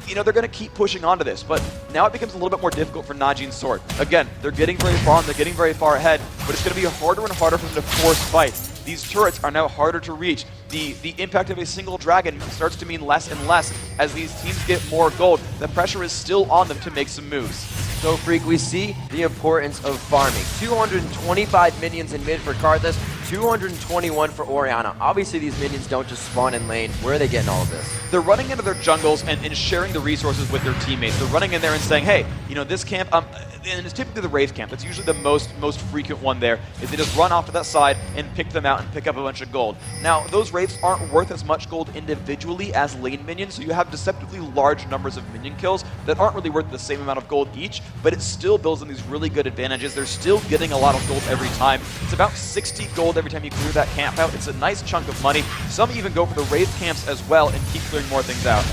[SPEAKER 4] you know, they're going to keep pushing onto this, but now it becomes a little bit more difficult for Najin's Sword. Again, they're getting very far and they're getting very far ahead, but it's going to be harder and harder for them to force fight. These turrets are now harder to reach. The impact of a single dragon starts to mean less and less as these teams get more gold. The pressure is still on them to make some moves.
[SPEAKER 3] So, Freak, we see the importance of farming. 225 minions in mid for Karthus, 221 for Orianna. Obviously, these minions don't just spawn in lane. Where are they getting all of this?
[SPEAKER 4] They're running into their jungles and sharing the resources with their teammates. They're running in there and saying, hey, you know, this camp, and it's typically the Wraith camp. That's usually the most frequent one there, is they just run off to that side and pick them out and pick up a bunch of gold. Now, those Wraiths aren't worth as much gold individually as lane minions, so you have deceptively large numbers of minion kills that aren't really worth the same amount of gold each, but it still builds them these really good advantages. They're still getting a lot of gold every time. It's about 60 gold every time you clear that camp out. It's a nice chunk of money. Some even go for the Wraith camps as well and keep clearing more things out.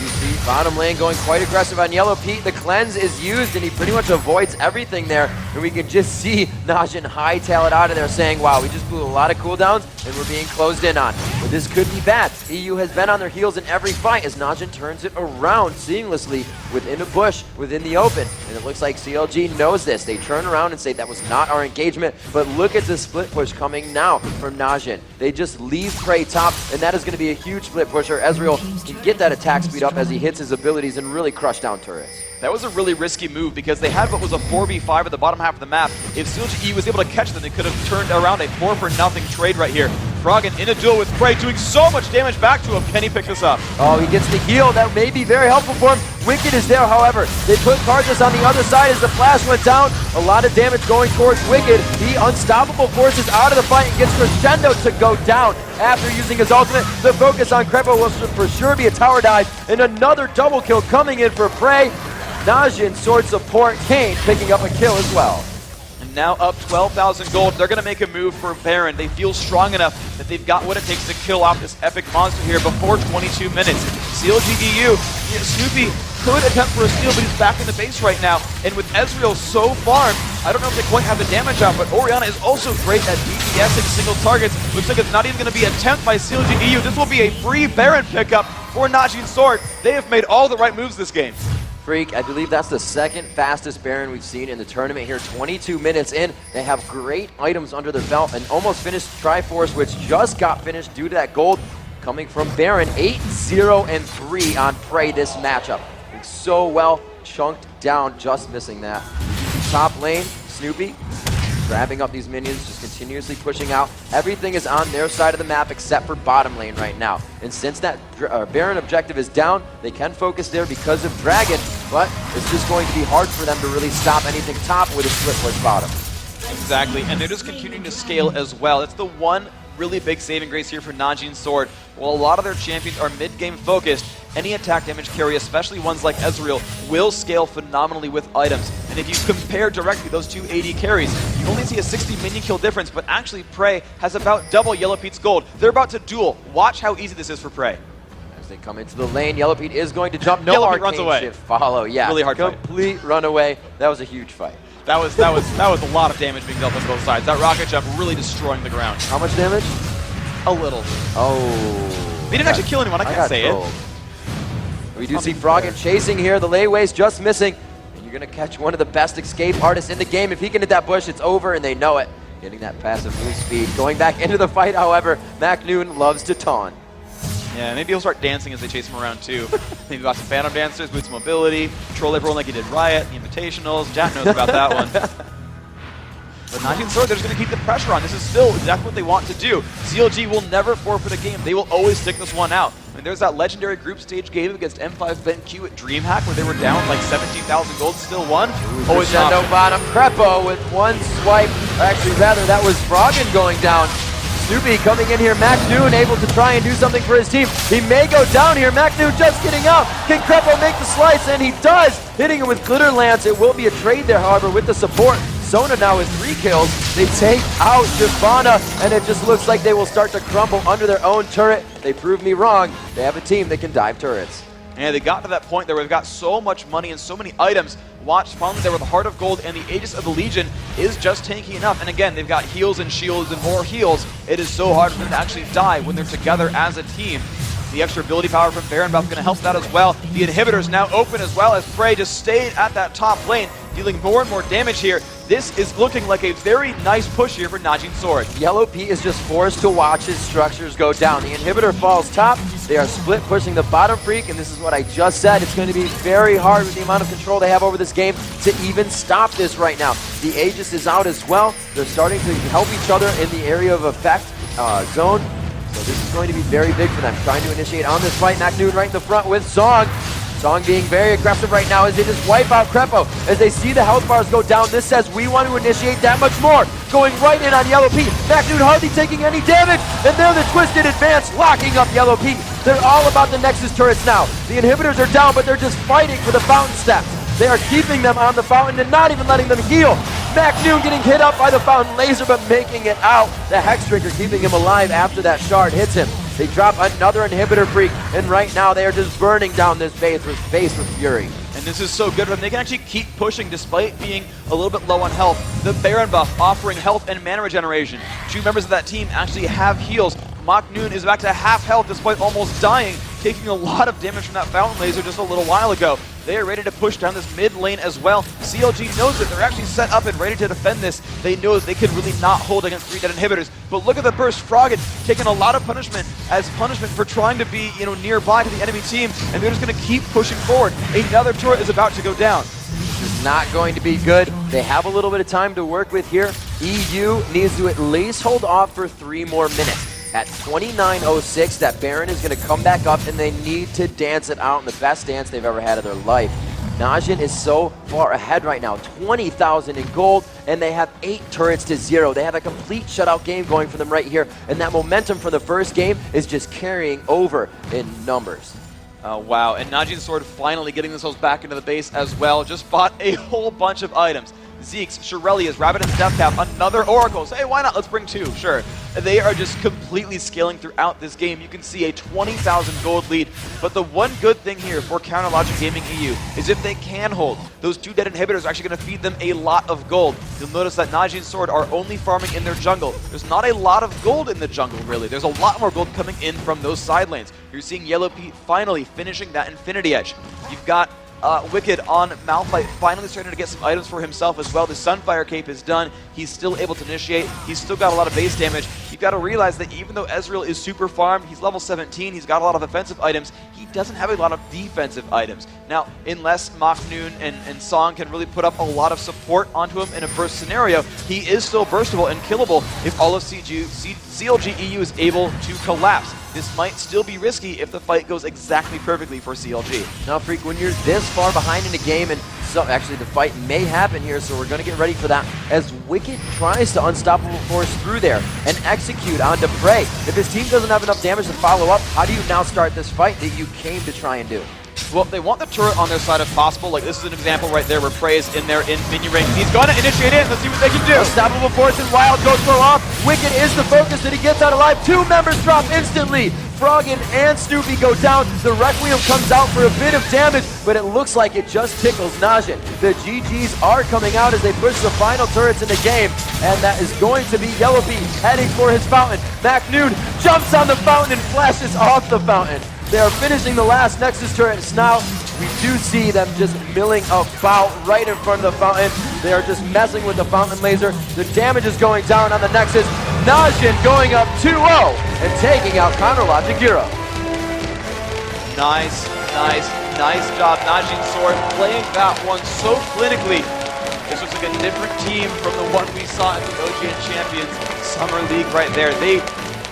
[SPEAKER 3] You see bottom lane going quite aggressive on Yellowpete. The cleanse is used and he pretty much avoids everything there. And we can just see Najin hightail it out of there saying, wow, we just blew a lot of cooldowns and we're being closed in on. But this could be bad. EU has been on their heels in every fight as Najin turns it around seamlessly within a bush, within the open. And it looks like CLG knows this. They turn around and say that was not our engagement. But look at the split push coming now from Najin. They just leave Prey top, and that is going to be a huge split pusher. Ezreal can get that attack speed up as he hits his abilities and really crush down turrets.
[SPEAKER 4] That was a really risky move because they had what was a 4v5 at the bottom half of the map. If CLG.eu was able to catch them, they could have turned around a 4-for-0 trade right here. Froggen in a duel with Prey, doing so much damage back to him. Can he pick this up?
[SPEAKER 3] Oh, he gets the heal. That may be very helpful for him. Wicked is there, however. They put Karthus on the other side as the flash went down. A lot of damage going towards Wicked. He unstoppable forces out of the fight and gets Crescendo to go down. After using his ultimate, the focus on Crepo will for sure be a tower dive. And another double kill coming in for Prey. Najin sword support, Kane picking up a kill as well.
[SPEAKER 4] And now up 12,000 gold. They're going to make a move for Baron. They feel strong enough that they've got what it takes to kill off this epic monster here before 22 minutes. CLG.eu, Snoopy could attempt for a steal, but he's back in the base right now. And with Ezreal so farmed, I don't know if they quite have the damage out, but Orianna is also great at DPSing single targets. Looks like it's not even going to be an attempt by CLG.eu. This will be a free Baron pickup for Najin's Sword. They have made all the right moves this game.
[SPEAKER 3] Freak, I believe that's the second fastest Baron we've seen in the tournament here. 22 minutes in. They have great items under their belt. An almost finished Triforce, which just got finished due to that gold coming from Baron. 8-0-3 on Prey this matchup. So well chunked down, just missing that. Top lane, Snoopy grabbing up these minions, just continuously pushing out. Everything is on their side of the map except for bottom lane right now. And since that Baron objective is down, they can focus there because of Dragon, but it's just going to be hard for them to really stop anything top with a split push bottom.
[SPEAKER 4] Exactly, and they're just continuing to scale as well. It's the one really big saving grace here for Najin's Sword. While a lot of their champions are mid-game focused, any attack damage carry, especially ones like Ezreal, will scale phenomenally with items. And if you compare directly those two AD carries, you only see a 60 minion kill difference, but actually Prey has about double Yellowpete's gold. They're about to duel. Watch how easy this is for Prey.
[SPEAKER 3] As they come into the lane, Yellowpete is going to jump. No
[SPEAKER 4] Yellowpete runs
[SPEAKER 3] arcane
[SPEAKER 4] away.
[SPEAKER 3] shift follow. Yeah,
[SPEAKER 4] really hard fight.
[SPEAKER 3] Complete runaway. That was a huge fight.
[SPEAKER 4] That was a lot of damage being dealt on both sides. That rocket jump really destroying the ground.
[SPEAKER 3] How much damage?
[SPEAKER 4] A little.
[SPEAKER 3] Oh.
[SPEAKER 4] They didn't actually kill anyone. I can't say it.
[SPEAKER 3] We do see Froggen chasing here. The layway's just missing. And you're going to catch one of the best escape artists in the game. If he can hit that bush, it's over, and they know it. getting that passive move speed. Going back into the fight, however, MacNoon loves to taunt.
[SPEAKER 4] Yeah, maybe he'll start dancing as they chase him around too. Maybe got some Phantom Dancers, boost mobility, troll everyone like he did Riot, the Invitationals. Jack knows about that one. But Najin Sword, they're just going to keep the pressure on. This is still exactly what they want to do. CLG will never forfeit a game. They will always stick this one out. I mean, there's that legendary group stage game against M5 BenQ at DreamHack where they were down like 17,000 gold, still won. Always an
[SPEAKER 3] Crescendo
[SPEAKER 4] option.
[SPEAKER 3] bottom. Crepo with one swipe. Actually, rather, that was Froggen going down. Snoopy coming in here. MacNoon able to try and do something for his team. He may go down here. MacNoon just getting out. Can Crepo make the slice? And he does. Hitting him with Glitter Lance. It will be a trade there, however, with the support. Sona now with 3 kills. They take out Javana, and it just looks like they will start to crumble under their own turret. They proved me wrong. They have a team that can dive turrets.
[SPEAKER 4] And they got to that point there where they've got so much money and so many items. Watch, finally there with the Heart of Gold, and the Aegis of the Legion is just tanky enough. And again, they've got heals and shields and more heals. It is so hard for them to actually die when they're together as a team. The extra ability power from Baron Buff going to help that as well. The inhibitors now open as well as Prey just stayed at that top lane, dealing more and more damage here. This is looking like a very nice push here for Najin Sword.
[SPEAKER 3] Yellow P is just forced to watch his structures go down. The inhibitor falls top. They are split pushing the bottom freak, and this is what I just said. It's going to be very hard with the amount of control they have over this game to even stop this right now. The Aegis is out as well. They're starting to help each other in the area of effect zone. So this is going to be very big for them. Trying to initiate on this fight. MacNoon right in the front with Zong. Zong being very aggressive right now as they just wipe out Crepo. As they see the health bars go down, this says we want to initiate that much more. Going right in on Yellow P. MacNoon hardly taking any damage. And there the Twisted Advance locking up Yellow P. They're all about the Nexus turrets now. The inhibitors are down, but they're just fighting for the fountain steps. They are keeping them on the fountain and not even letting them heal. MacNoon getting hit up by the fountain laser, but making it out. The Hexdrinker keeping him alive after that shard hits him. They drop another inhibitor freak, and right now they are just burning down this base with fury.
[SPEAKER 4] And this is so good for them. They can actually keep pushing despite being a little bit low on health. The Baron buff offering health and mana regeneration. 2 members of that team actually have heals. MacNoon is back to half health despite almost dying, taking a lot of damage from that fountain laser just a little while ago. They are ready to push down this mid lane as well. CLG knows it. They're actually set up and ready to defend this. They know that they can really not hold against 3 dead inhibitors. But look at the burst. Froggen taking a lot of punishment as punishment for trying to be, nearby to the enemy team, and they're just going to keep pushing forward. Another turret is about to go down.
[SPEAKER 3] This is not going to be good. They have a little bit of time to work with here. EU needs to at least hold off for 3 more minutes. At 29:06, that Baron is going to come back up, and they need to dance it out in the best dance they've ever had of their life. Najin is so far ahead right now, 20,000 in gold, and they have 8 turrets to 0. They have a complete shutout game going for them right here, and that momentum from the first game is just carrying over in numbers.
[SPEAKER 4] Oh, wow. And Najin Sword finally getting themselves back into the base as well. Just bought a whole bunch of items. Zeke's, Shirelia's, Rabbidan's Deathcap, another Oracle. So, hey, why not? Let's bring 2, sure. They are just completely scaling throughout this game. You can see a 20,000 gold lead. But the one good thing here for CLG.eu is if they can hold, those 2 dead inhibitors are actually going to feed them a lot of gold. You'll notice that Najin Sword are only farming in their jungle. There's not a lot of gold in the jungle, really. There's a lot more gold coming in from those side lanes. You're seeing Yellow Pete finally finishing that Infinity Edge. You've got Wicked on Malphite finally starting to get some items for himself as well. The Sunfire Cape is done. He's still able to initiate. He's still got a lot of base damage. You've got to realize that even though Ezreal is super farmed, he's level 17, he's got a lot of offensive items, he doesn't have a lot of defensive items. Now, unless MacNoon and Song can really put up a lot of support onto him in a burst scenario, he is still burstable and killable if all of CLG.eu is able to collapse. This might still be risky if the fight goes exactly perfectly for CLG.
[SPEAKER 3] Now, Freak, when you're this far behind in a game, and so actually the fight may happen here, so we're going to get ready for that, as Wicked tries to Unstoppable Force through there and execute onto Prey. If his team doesn't have enough damage to follow up, how do you now start this fight that you came to try and do?
[SPEAKER 4] Well, they want the turret on their side if possible. Like, this is an example right there where Prey is in there in minion range. He's going to initiate it. Let's see what they can do.
[SPEAKER 3] Unstoppable Force and Wild goes go off. Wicked is the focus that he gets out alive. 2 members drop instantly. Froggen and Snoopy go down. The Requiem comes out for a bit of damage, but it looks like it just tickles Najin. The GGs are coming out as they push the final turrets in the game, and that is going to be Yellow Bee heading for his fountain. MacNoon jumps on the fountain and flashes off the fountain. They are finishing the last Nexus turret. It's now We do see them just milling about right in front of the fountain. They are just messing with the fountain laser. The damage is going down on the Nexus. Najin going up 2-0 and taking out CounterLogic Europe.
[SPEAKER 4] Nice job, Najin Sword, playing that one so clinically. This looks like a different team from the one we saw in the OGN Champions Summer League right there. They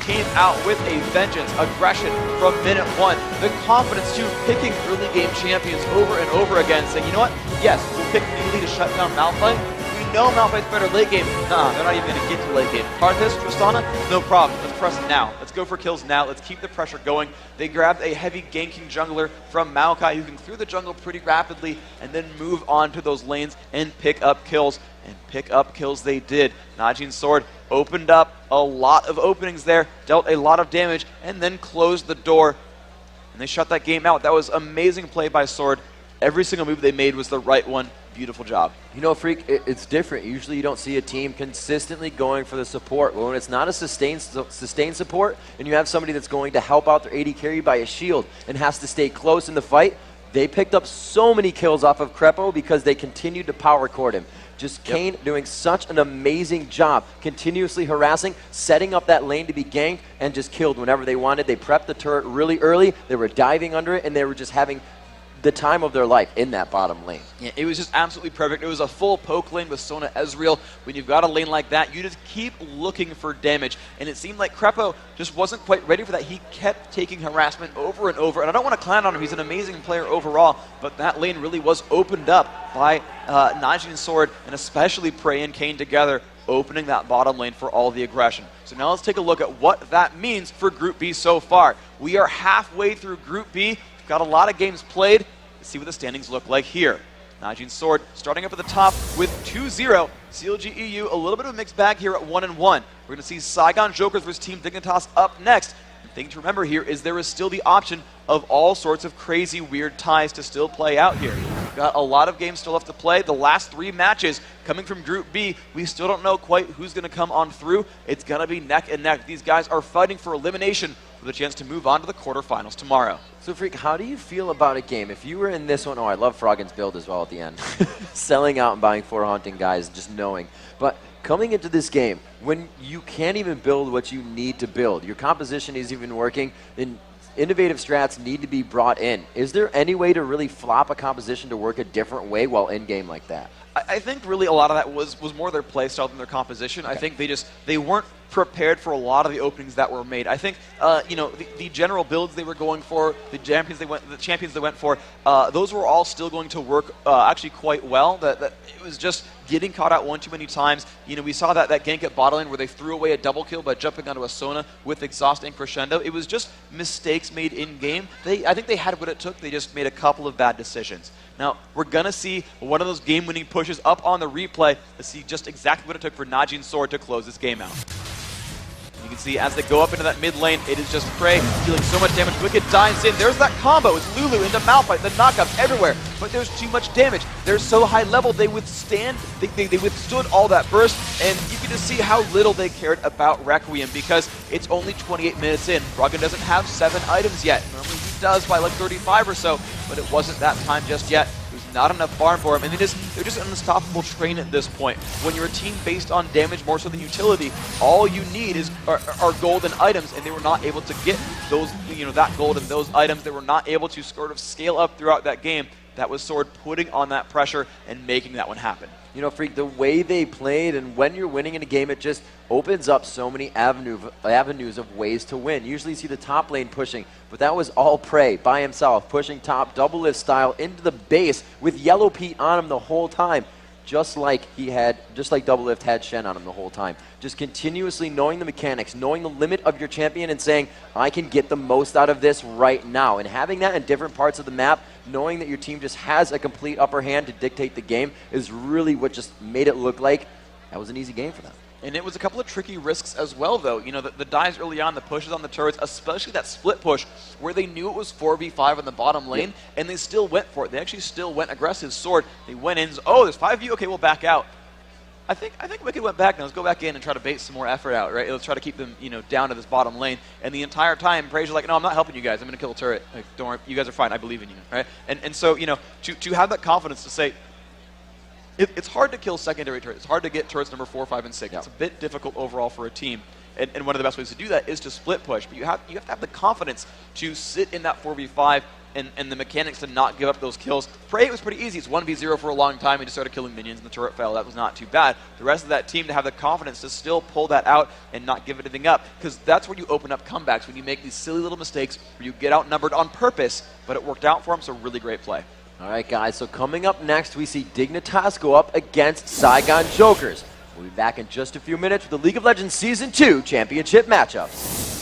[SPEAKER 4] came out with a vengeance, aggression from minute one. The confidence too, picking early game champions over and over again, saying, you know what, yes, we'll pick Neely to shut down Malphite. We know Malphite's better late game. Nah, they're not even going to get to late game. Karthus, Tristana, no problem. Let's press it now. Let's go for kills now. Let's keep the pressure going. They grabbed a heavy ganking jungler from Maokai who can clear the jungle pretty rapidly and then move on to those lanes and pick up kills. And pick up kills they did. Najin's Sword opened up a lot of openings there, dealt a lot of damage, and then closed the door. And they shut that game out. That was amazing play by Sword. Every single move they made was the right one. Beautiful job.
[SPEAKER 3] You know, Freak, it's different. Usually you don't see a team consistently going for the support. But when it's not a sustained support, and you have somebody that's going to help out their AD carry by a shield and has to stay close in the fight, they picked up so many kills off of Crepo because they continued to power court him. Just Kane doing such an amazing job, continuously harassing, setting up that lane to be ganked, and just killed whenever they wanted. They prepped the turret really early, they were diving under it, and they were just having the time of their life in that bottom lane.
[SPEAKER 4] Yeah, it was just absolutely perfect. It was a full poke lane with Sona Ezreal. When you've got a lane like that, you just keep looking for damage. And it seemed like Crepo just wasn't quite ready for that. He kept taking harassment over and over. And I don't want to clown on him. He's an amazing player overall. But that lane really was opened up by Najin's Sword and especially Prey and Kane together, opening that bottom lane for all the aggression. So now let's take a look at what that means for Group B so far. We are halfway through Group B. We've got a lot of games played. Let's see what the standings look like here. Najin's Sword starting up at the top with 2-0. CLG.eu, a little bit of a mixed bag here at 1-1. We're going to see Saigon Jokers versus Team Dignitas up next. The thing to remember here is there is still the option of all sorts of crazy, weird ties to still play out here. We've got a lot of games still left to play. The last 3 matches coming from Group B, we still don't know quite who's going to come on through. It's going to be neck and neck. These guys are fighting for elimination with a chance to move on to the quarterfinals tomorrow.
[SPEAKER 3] So, Freak, how do you feel about a game? If you were in this one, I love Froggen's build as well at the end. Selling out and buying 4 haunting guys, just knowing. But coming into this game, when you can't even build what you need to build, your composition isn't even working, then innovative strats need to be brought in. Is there any way to really flop a composition to work a different way while in-game like that?
[SPEAKER 4] I think really a lot of that was more their play style than their composition. Okay. I think they weren't prepared for a lot of the openings that were made. I think the general builds they were going for, the champions they went for, those were all still going to work actually quite well. That it was just getting caught out one too many times. You know, we saw that gank at bot lane where they threw away a double kill by jumping onto a Sona with exhaust and crescendo. It was just mistakes made in game. I think they had what it took. They just made a couple of bad decisions. Now, we're going to see one of those game-winning pushes up on the replay to see just exactly what it took for Najin's Sword to close this game out. You can see as they go up into that mid lane, it is just Prey dealing so much damage. Wicked dives in. There's that combo. It's Lulu into Malphite. The knockups everywhere. But there's too much damage. They're so high level. They withstood all that burst. And you can just see how little they cared about Requiem because it's only 28 minutes in. Froggen doesn't have 7 items yet. Normally he does by like 35 or so. But it wasn't that time just yet. There's not enough farm for him, and they're just an unstoppable train at this point. When you're a team based on damage more so than utility, all you need are gold and items, and they were not able to get those, that gold and those items. They were not able to sort of scale up throughout that game. That was Sword putting on that pressure and making that one happen.
[SPEAKER 3] You know, Freak, the way they played, and when you're winning in a game, it just opens up so many avenues of ways to win. Usually you see the top lane pushing, but that was all Prey by himself, pushing top, double lift style into the base with Yellow Pete on him the whole time. Just like Double Lift had Shen on him the whole time. Just continuously knowing the mechanics, knowing the limit of your champion and saying, I can get the most out of this right now. And having that in different parts of the map, knowing that your team just has a complete upper hand to dictate the game is really what just made it look like that was an easy game for them.
[SPEAKER 4] And it was a couple of tricky risks as well, though. You know, the dives early on, the pushes on the turrets, especially that split push where they knew it was 4v5 on the bottom lane, and they still went for it. They actually still went aggressive. Sword, they went in, oh, there's 5 of you? Okay, we'll back out. I think Wicked went back. Now let's go back in and try to bait some more effort out, right? Let's try to keep them, down to this bottom lane. And the entire time, Brazier like, no, I'm not helping you guys. I'm going to kill a turret. Like, don't worry, you guys are fine. I believe in you, right? And so, to have that confidence to say, it's hard to kill secondary turrets. It's hard to get turrets number 4, 5, and 6. It's a bit difficult overall for a team. And one of the best ways to do that is to split push. But you have to have the confidence to sit in that 4v5 and the mechanics to not give up those kills. For 8 was pretty easy. It's 1v0 for a long time. He just started killing minions and the turret fell. That was not too bad. The rest of that team to have the confidence to still pull that out and not give anything up, because that's where you open up comebacks, when you make these silly little mistakes where you get outnumbered on purpose, but it worked out for him, so really great play.
[SPEAKER 3] All right, guys, so coming up next, we see Dignitas go up against Saigon Jokers. We'll be back in just a few minutes with the League of Legends Season 2 Championship matchups.